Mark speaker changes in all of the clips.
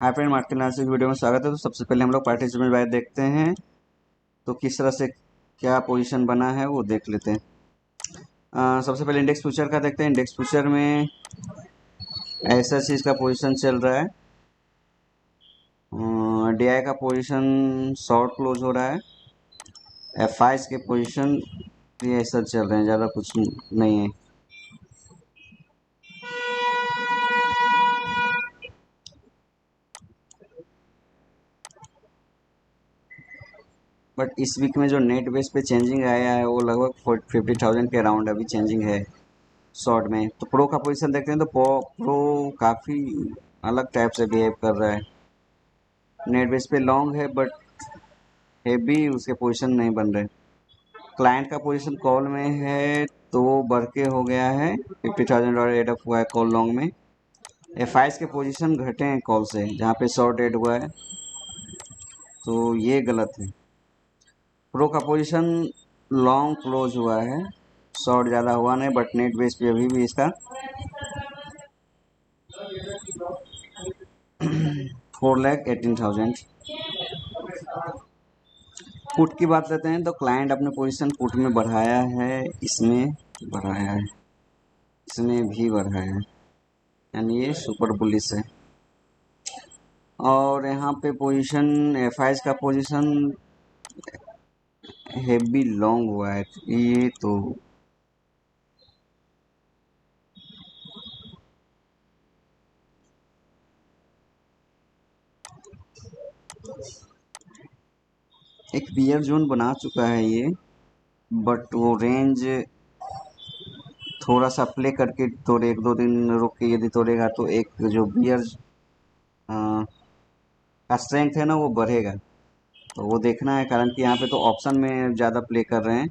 Speaker 1: Hi friend, market analysis video में स्वागत है। तो सबसे पहले हम लोग पार्टिसिपेंट वाइज देखते हैं तो किस तरह से क्या पोजीशन बना है वो देख लेते हैं। सबसे पहले इंडेक्स फ्यूचर का देखते हैं। इंडेक्स फ्यूचर में ऐसा चीज़ का पोजीशन चल रहा है। डीआई का पोजीशन शॉर्ट क्लोज हो रहा है। एफ आई के पोजीशन भी ऐसा चल रहे हैं, ज़्यादा कुछ नहीं है। बट इस वीक में जो नेट बेस पे चेंजिंग आया है वो लगभग 50,000 के अराउंड अभी चेंजिंग है शॉर्ट में। तो प्रो का पोजीशन देखते हैं तो प्रो काफ़ी अलग टाइप से बिहेव कर रहा है। नेट बेस पे लॉन्ग है बट हेवी उसके पोजीशन नहीं बन रहे। क्लाइंट का पोजीशन कॉल में है तो वो बढ़ के हो गया है 50,000 एड अप हुआ है कॉल लॉन्ग में। एफ के पोजीशन घटे हैं कॉल से, जहाँ पे शॉर्ट एड हुआ है, तो ये गलत है। प्रो का पोजीशन लॉन्ग क्लोज हुआ है, शॉर्ट ज़्यादा हुआ नहीं, बट नेट बेस पे अभी भी इसका 4,18,000। पुट की बात लेते हैं तो क्लाइंट अपने पोजीशन पुट में बढ़ाया है, इसमें बढ़ाया है, इसमें भी बढ़ाया है, यानी ये सुपर बुलिश है। और यहाँ पे पोजीशन एफ का पोजीशन हेवी लॉन्ग हुआ है, ये तो एक बियर जोन बना चुका है ये, बट वो रेंज थोड़ा सा प्ले करके तोड़े, एक दो दिन रुक के यदि तोड़ेगा तो एक जो बियर का स्ट्रेंथ है ना वो बढ़ेगा। तो वो देखना है, कारण कि यहाँ पे तो ऑप्शन में ज़्यादा प्ले कर रहे हैं।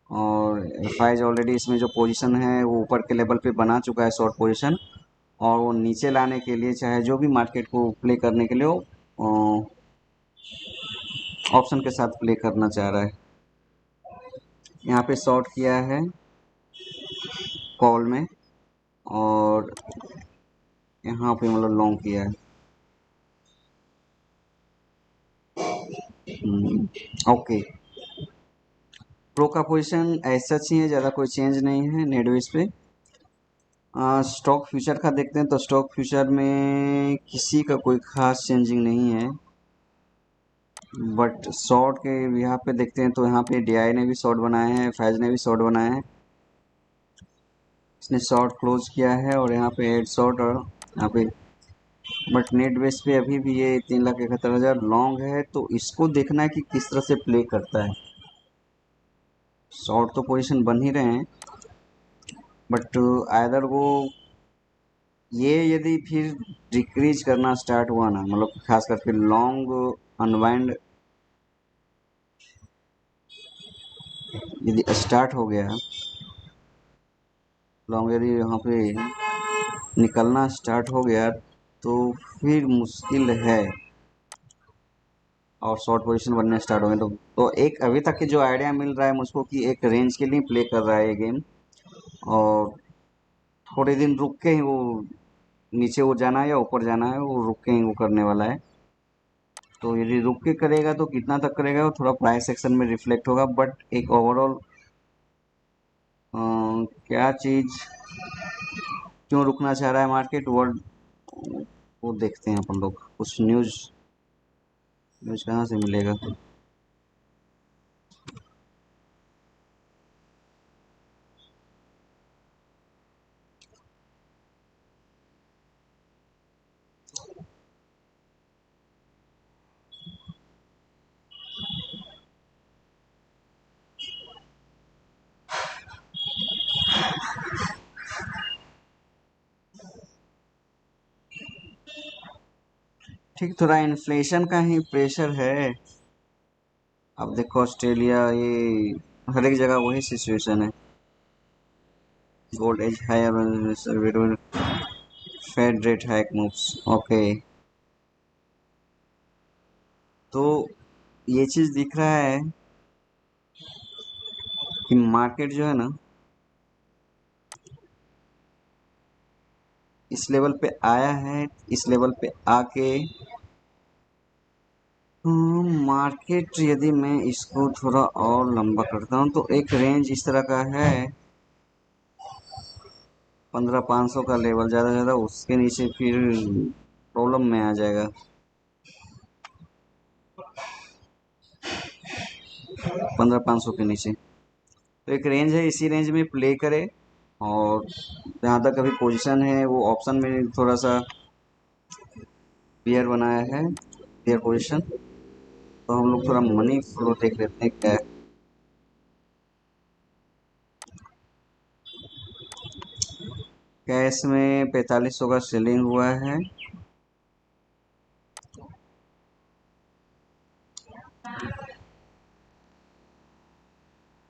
Speaker 1: और एफ ऑलरेडी इसमें जो पोजीशन है वो ऊपर के लेवल पे बना चुका है शॉर्ट पोजीशन, और वो नीचे लाने के लिए चाहे जो भी मार्केट को प्ले करने के लिए वो ऑप्शन के साथ प्ले करना चाह रहा है। यहाँ पे शॉर्ट किया है कॉल में, और यहाँ पे मतलब लॉन्ग किया है। ओके, प्रो का पोजीशन ऐसा ही है, ज़्यादा कोई चेंज नहीं है नेटवेज पे। स्टॉक फ्यूचर का देखते हैं तो स्टॉक फ्यूचर में किसी का कोई खास चेंजिंग नहीं है, बट शॉर्ट के यहाँ पे देखते हैं तो यहाँ पे डीआई ने भी शॉर्ट बनाए हैं, फैज ने भी शॉर्ट बनाए हैं। इसने शॉर्ट क्लोज किया है और यहाँ पे एड शॉर्ट, और यहाँ पे बट नेट बेस पे अभी भी ये 3,71,000 लॉन्ग है। तो इसको देखना है कि किस तरह से प्ले करता है। शॉर्ट तो पोजीशन बन ही रहे हैं, बट आइदर वो ये यदि फिर डिक्रीज करना स्टार्ट हुआ ना, मतलब खास करके लॉन्ग अनवाइंड यदि स्टार्ट हो गया, लॉन्ग यदि यहाँ पे निकलना स्टार्ट हो गया तो फिर मुश्किल है, और शॉर्ट पोजीशन बनने स्टार्ट हो गए तो एक अभी तक की जो आइडिया मिल रहा है मुझको कि एक रेंज के लिए प्ले कर रहा है ये गेम, और थोड़े दिन रुक के ही वो नीचे वो जाना है या ऊपर जाना है, वो रुक के ही वो करने वाला है। तो यदि रुक के करेगा तो कितना तक करेगा वो थोड़ा प्राइस सेक्शन में रिफ्लेक्ट होगा, बट एक ओवरऑल क्या चीज़ क्यों रुकना चाह रहा है मार्केट वर्ल्ड, वो देखते हैं अपन लोग। कुछ न्यूज़ न्यूज़ कहाँ से मिलेगा। ठीक, थोड़ा इन्फ्लेशन का ही प्रेशर है। अब देखो ऑस्ट्रेलिया, ये हर एक जगह वही सिचुएशन है। Gold edge higher, Fed rate hike moves. Okay, तो ये चीज़ दिख रहा है कि मार्केट जो है ना इस लेवल पे आया है, इस लेवल पे आके मार्केट यदि मैं इसको थोड़ा और लंबा करता हूँ तो एक रेंज इस तरह का है 15,500 का लेवल, ज़्यादा से ज़्यादा उसके नीचे फिर प्रॉब्लम में आ जाएगा। 15,500 के नीचे तो एक रेंज है, इसी रेंज में प्ले करे। और जहाँ तक अभी पोजीशन है वो ऑप्शन में थोड़ा सा पेयर बनाया है, पेयर पोजीशन। तो हम लोग थोड़ा मनी फ्लो देख लेते हैं क्या है। कैश में 4500 का सेलिंग हुआ है।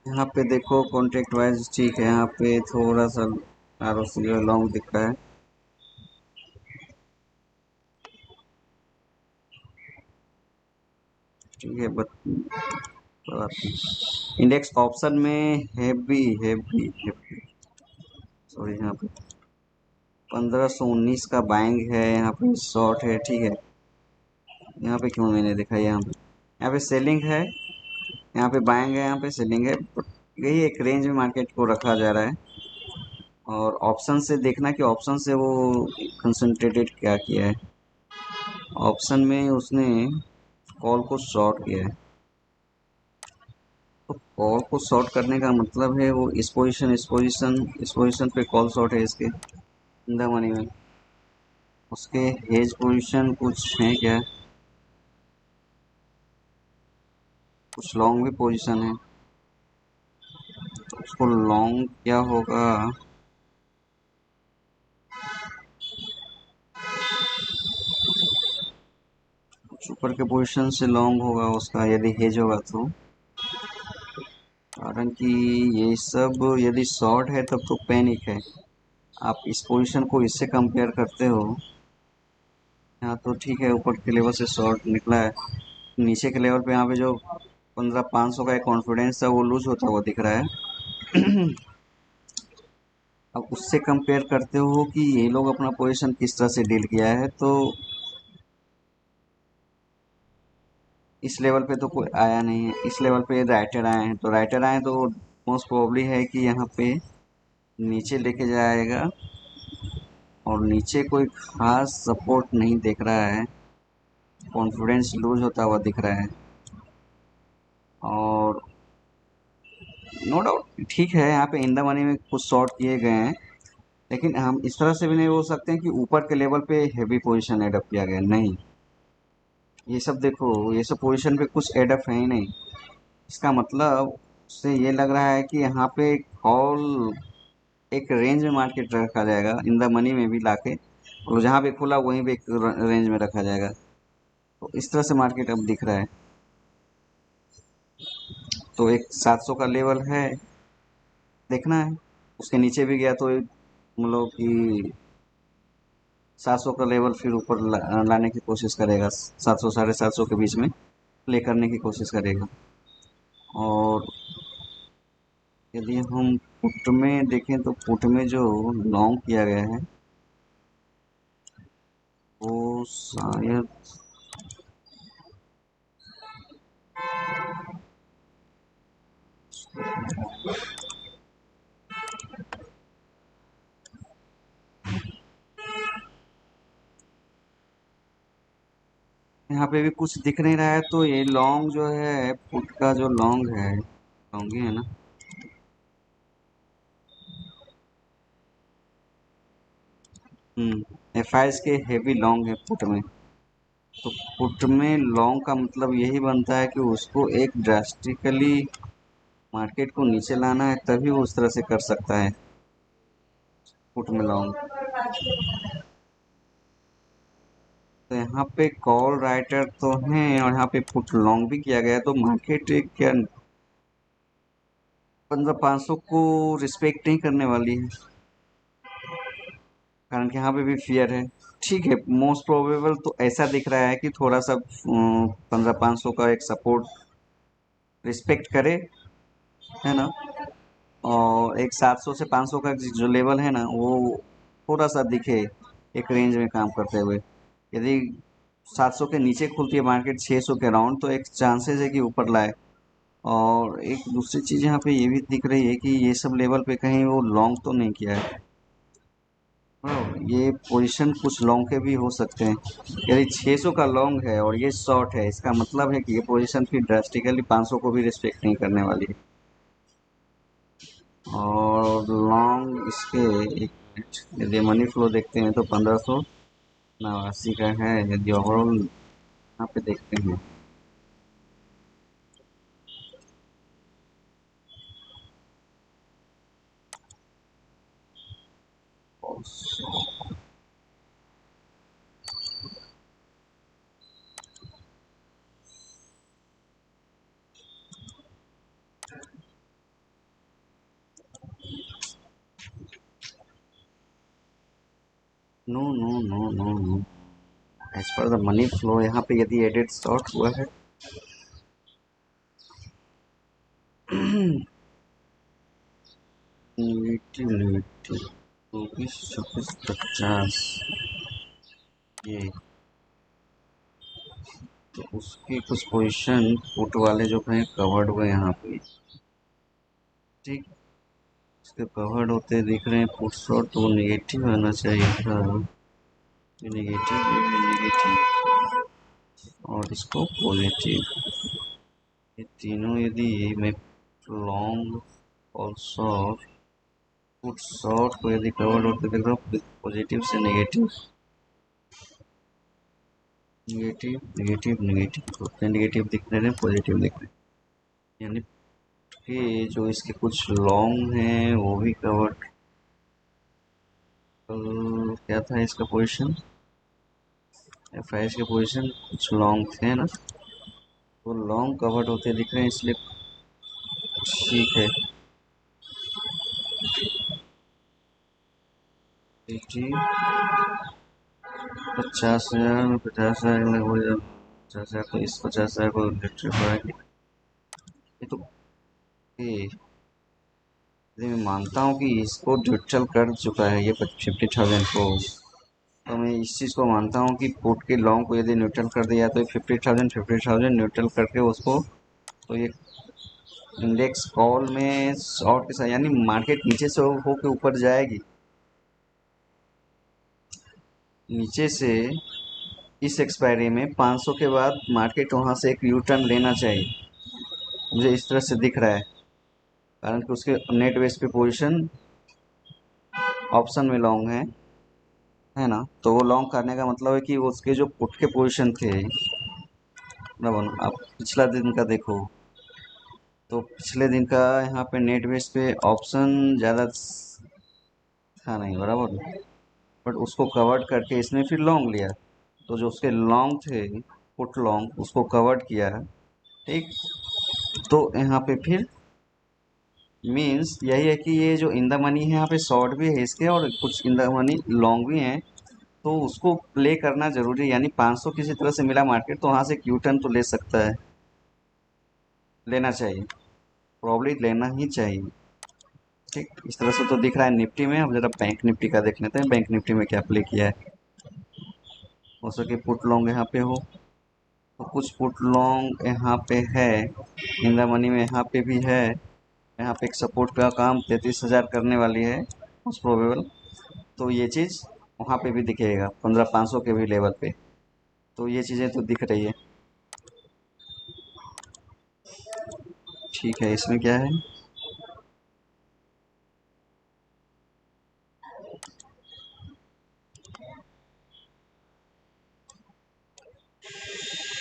Speaker 1: यहाँ पे देखो कॉन्ट्रैक्ट वाइज ठीक है, यहाँ पे थोड़ा सा आर लॉन्ग दिख रहा है। ठीक है इंडेक्स ऑप्शन में हैवी हैवी हैवी सॉरी, यहाँ पे 1519 का बाइंग है, यहाँ पे शॉर्ट है। ठीक है, यहाँ पे क्यों मैंने देखा, यहाँ पे सेलिंग है, यहाँ पे बाइंग है, यहाँ पे सेलिंग है। यही एक रेंज में मार्केट को रखा जा रहा है। और ऑप्शन से देखना कि ऑप्शन से वो कंसंट्रेटेड क्या किया है। ऑप्शन में उसने कॉल को शॉर्ट किया है, तो कॉल को शॉर्ट करने का मतलब है वो इस पोजीशन पे कॉल शॉर्ट है इसके इन द मनी में। उसके हेज पोजीशन कुछ है क्या, कुछ लॉन्ग भी पोजीशन है, तो उसको लॉन्ग क्या होगा। कुछ ऊपर के पोजीशन से लॉन्ग होगा उसका यदि हेज होगा तो। कारण कि ये सब यदि शॉर्ट है तब तो पैनिक है। आप इस पोजीशन को इससे कंपेयर करते हो, यहाँ तो ठीक है ऊपर के लेवल से शॉर्ट निकला है, नीचे के लेवल पे यहाँ पे जो 15,500 का एक कॉन्फिडेंस था वो लूज होता हुआ दिख रहा है। अब उससे कंपेयर करते हो कि ये लोग अपना पोजीशन किस तरह से डील किया है, तो इस लेवल पे तो कोई आया नहीं है। इस लेवल पे राइटर आए हैं, तो राइटर आए तो मोस्ट प्रोबेबली है कि यहाँ पे नीचे लेके जाएगा। और नीचे कोई खास सपोर्ट नहीं दिख रहा है, कॉन्फिडेंस लूज होता हुआ दिख रहा है। और नो डाउट ठीक है, यहाँ पे इन द मनी में कुछ शॉर्ट किए गए हैं, लेकिन हम इस तरह से भी नहीं बोल सकते हैं कि ऊपर के लेवल पे हेवी पोजीशन एडअप किया गया, नहीं। ये सब देखो, ये सब पोजीशन पे कुछ एडअप है ही नहीं। इसका मतलब उससे ये लग रहा है कि यहाँ पे कॉल एक रेंज में मार्केट रखा जाएगा इन द मनी में भी लाके, और जहाँ पे खुला वहीं पे एक रेंज में रखा जाएगा। तो इस तरह से मार्केट अब दिख रहा है। तो एक 700 का लेवल है, देखना है। उसके नीचे भी गया तो मतलब कि 700 का लेवल फिर ऊपर लाने की कोशिश करेगा, 700 750 के बीच में प्ले करने की कोशिश करेगा। और यदि हम पुट में देखें तो पुट में जो लॉन्ग किया गया है वो शायद यहाँ पे भी कुछ दिख नहीं रहा है, तो ये लॉन्ग जो है पुट का जो लॉन्ग है, लॉन्ग ही है ना। FIs के हेवी लॉन्ग है पुट में। तो पुट में लॉन्ग का मतलब यही बनता है कि उसको एक ड्रास्टिकली मार्केट को नीचे लाना है, तभी वो उस तरह से कर सकता है पुट में लॉन्ग। तो यहाँ पे कॉल राइटर तो हैं और यहाँ पे पुट लॉन्ग भी किया गया है, तो मार्केट क्या 15,500 को रिस्पेक्ट नहीं करने वाली है, कारण कि यहाँ पे भी फियर है। ठीक है, मोस्ट प्रोबेबल तो ऐसा दिख रहा है कि थोड़ा सा 15,500 का एक सपोर्ट रिस्पेक्ट करे, है ना। और एक 700 से 500 का जो लेवल है ना वो थोड़ा सा दिखे, एक रेंज में काम करते हुए। यदि 700 के नीचे खुलती है मार्केट 600 के अराउंड, तो एक चांसेस है कि ऊपर लाए। और एक दूसरी चीज़ यहाँ पे ये भी दिख रही है कि ये सब लेवल पे कहीं वो लॉन्ग तो नहीं किया है। ये पोजीशन कुछ लॉन्ग के भी हो सकते हैं। यदि 600 का लॉन्ग है और ये शॉर्ट है, इसका मतलब है कि ये पोजीशन फिर ड्रास्टिकली 500 को भी रिस्पेक्ट नहीं करने वाली है। और लॉन्ग इसके एक मिनट, यदि मनी फ्लो देखते हैं तो 1589 का है। यदि ओवरऑल यहाँ पे देखते हैं, no no no no no, as per the money flow यहाँ पे यदि एडेड शॉर्ट हुआ है नेगेटिव नेगेटिव 24 26 50, ये तो उसकी कुछ पोजीशन पुट वाले जो हैं कवर्ड हुए यहाँ पे, ठीक। उसके कवर्ड होते दिख रहे हैं पुट शॉर्ट, तो वो नेगेटिव आना चाहिए था। ये नेगेटिव, ये नेगेटिव और इसको पॉजिटिव, ये तीनों यदि मैं लॉन्ग और शॉर्ट, पुट शॉर्ट को यदि कवर्ड होते देख रहा हूँ पॉजिटिव से नेगेटिव, नेगेटिव नेगेटिव नेगेटिव, उतने नेगेटिव दिख रहे हैं पॉजिटिव दिख रहे हैं, यानी कि जो इसके कुछ लॉन्ग हैं वो भी कवर्ड। क्या था इसका पोजीशन, F5 के पोजीशन कुछ लॉन्ग थे ना, वो लॉन्ग कवर्ड होते दिख रहे हैं, इसलिए ठीक है। 50,000 50,000 लगभग, 50,000 को इस 50,000 को इलेक्ट्रीफाई, ये तो ये मैं मानता हूँ कि इसको न्यूट्रल कर चुका है ये 50,000 को, तो मैं इस चीज़ को मानता हूँ कि पुट के लॉन्ग को यदि न्यूट्रल कर दिया तो 50,000 न्यूट्रल करके उसको, तो ये इंडेक्स कॉल में शॉर्ट के साथ, यानी मार्केट नीचे से हो के ऊपर जाएगी, नीचे से इस एक्सपायरी में 500 के बाद मार्केट वहाँ से एक यू टर्न लेना चाहिए, मुझे इस तरह से दिख रहा है। कारण कि उसके नेट बेस पे पोजीशन ऑप्शन में लॉन्ग है ना, तो वो लॉन्ग करने का मतलब है कि उसके जो पुट के पोजीशन थे, मतलब आप पिछला दिन का देखो, तो पिछले दिन का यहाँ पे नेट बेस पे ऑप्शन ज़्यादा था नहीं, बराबर, बट उसको कवर्ड करके इसने फिर लॉन्ग लिया, तो जो उसके लॉन्ग थे पुट लॉन्ग उसको कवर्ड किया, ठीक। तो यहाँ पे फिर मीन्स यही है कि ये जो इन द मनी है यहाँ पे शॉर्ट भी है इसके और कुछ इन द मनी लॉन्ग भी हैं, तो उसको प्ले करना जरूरी है। यानी 500 किसी तरह से मिला मार्केट तो वहाँ से क्यू टर्न तो ले सकता है, लेना चाहिए, प्रॉब्ली लेना ही चाहिए, ठीक। इस तरह से तो दिख रहा है निफ्टी में। अब जरा बैंक निफ्टी का देख लेते हैं, बैंक निफ्टी में क्या प्ले किया है। हो सके पुट लॉन्ग यहाँ पे हो, तो कुछ पुट लॉन्ग यहाँ पे है, इन द मनी में यहाँ पे भी है। यहाँ पे एक सपोर्ट का काम 33,000 करने वाली है मोस्ट प्रोबेबल, तो ये चीज़ वहाँ पे भी दिखेगा 15,500 के भी लेवल पे, तो ये चीज़ें तो दिख रही है। ठीक है, इसमें क्या है,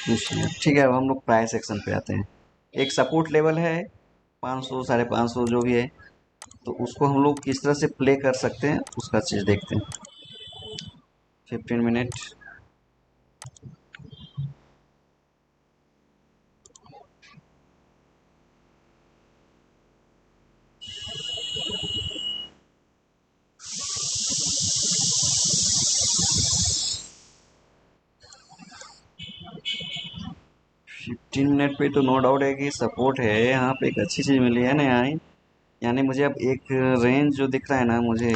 Speaker 1: ठीक है। अब हम लोग प्राइस एक्शन पे आते हैं। एक सपोर्ट लेवल है 500 550 जो भी है, तो उसको हम लोग किस तरह से प्ले कर सकते हैं उसका चीज़ देखते हैं। 15 मिनट, 15 मिनट पे तो नो डाउट है कि सपोर्ट है यहाँ पे, एक अच्छी चीज़ मिली है ना यहाँ। यानी मुझे अब एक रेंज जो दिख रहा है ना मुझे,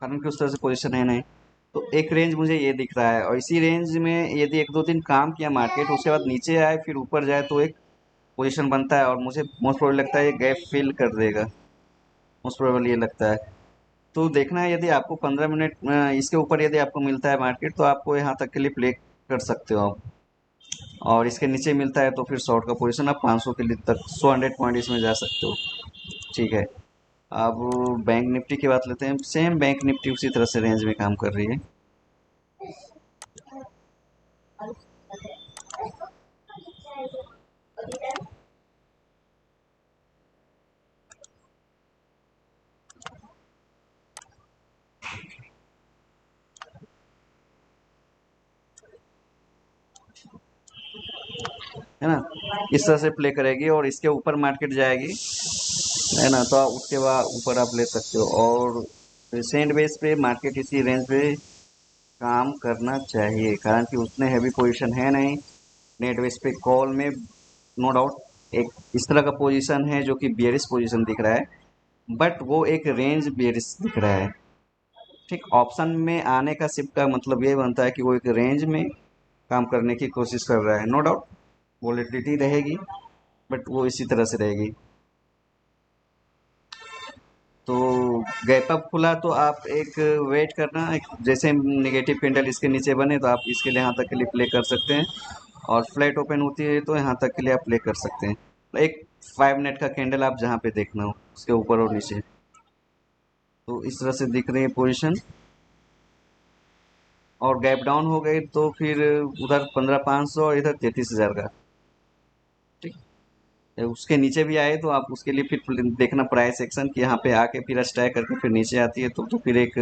Speaker 1: कारण कि उस तरह से पोजीशन है नहीं। तो एक रेंज मुझे ये दिख रहा है, और इसी रेंज में यदि एक दो दिन काम किया मार्केट, उसके बाद नीचे आए फिर ऊपर जाए, तो एक पोजीशन बनता है, और मुझे मोस्ट प्रोबेबल लगता है ये गैप फिल कर देगा। मोस्ट प्रोबेबल ये लगता है। तो देखना है, यदि आपको 15 मिनट इसके ऊपर यदि आपको मिलता है मार्केट, तो आपको यहाँ तक के लिए प्ले कर सकते हो आप। और इसके नीचे मिलता है तो फिर शॉर्ट का पोजीशन आप 500 के लिए तक, 100 पॉइंट इसमें जा सकते हो। ठीक है। अब बैंक निफ्टी की बात लेते हैं। सेम बैंक निफ्टी उसी तरह से रेंज में काम कर रही है। है ना, इस तरह से प्ले करेगी और इसके ऊपर मार्केट जाएगी, है ना, तो आप उसके बाद ऊपर आप ले सकते हो। और रिसेंट बेस पे मार्केट इसी रेंज पे काम करना चाहिए, कारण कि उतने हैवी पोजीशन है नहीं। नेट बेस पे कॉल में नो डाउट एक इस तरह का पोजीशन है जो कि बियरिश पोजीशन दिख रहा है, बट वो एक रेंज बियरिश दिख रहा है। ठीक, ऑप्शन में आने का शिफ्ट का मतलब ये बनता है कि वो एक रेंज में काम करने की कोशिश कर रहा है। नो डाउट वोलेटिलिटी रहेगी, बट वो इसी तरह से रहेगी। तो गैप अप खुला तो आप एक वेट करना, एक जैसे नेगेटिव कैंडल इसके नीचे बने तो आप इसके लिए यहाँ तक के लिए प्ले कर सकते हैं, और फ्लैट ओपन होती है तो यहाँ तक के लिए आप प्ले कर सकते हैं। एक 5 मिनट का कैंडल आप जहाँ पे देखना हो उसके ऊपर और नीचे, तो इस तरह से दिख रही है पोजीशन। और गैप डाउन हो गई तो फिर उधर 15,500 और इधर 33,000 का। ठीक, उसके नीचे भी आए तो आप उसके लिए फिर देखना प्राइस एक्शन कि यहाँ पे आके फिर स्ट्राइक करके फिर नीचे आती है, तो फिर एक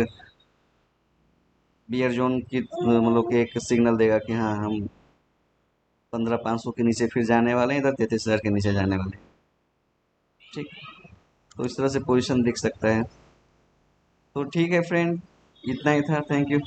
Speaker 1: बियर जोन की मतलब कि एक सिग्नल देगा कि हाँ हम 15,500 के नीचे फिर जाने वाले हैं, इधर 33,000 के नीचे जाने वाले हैं। ठीक, तो इस तरह से पोजीशन दिख सकता है। तो ठीक है फ्रेंड, इतना ही था। Thank you.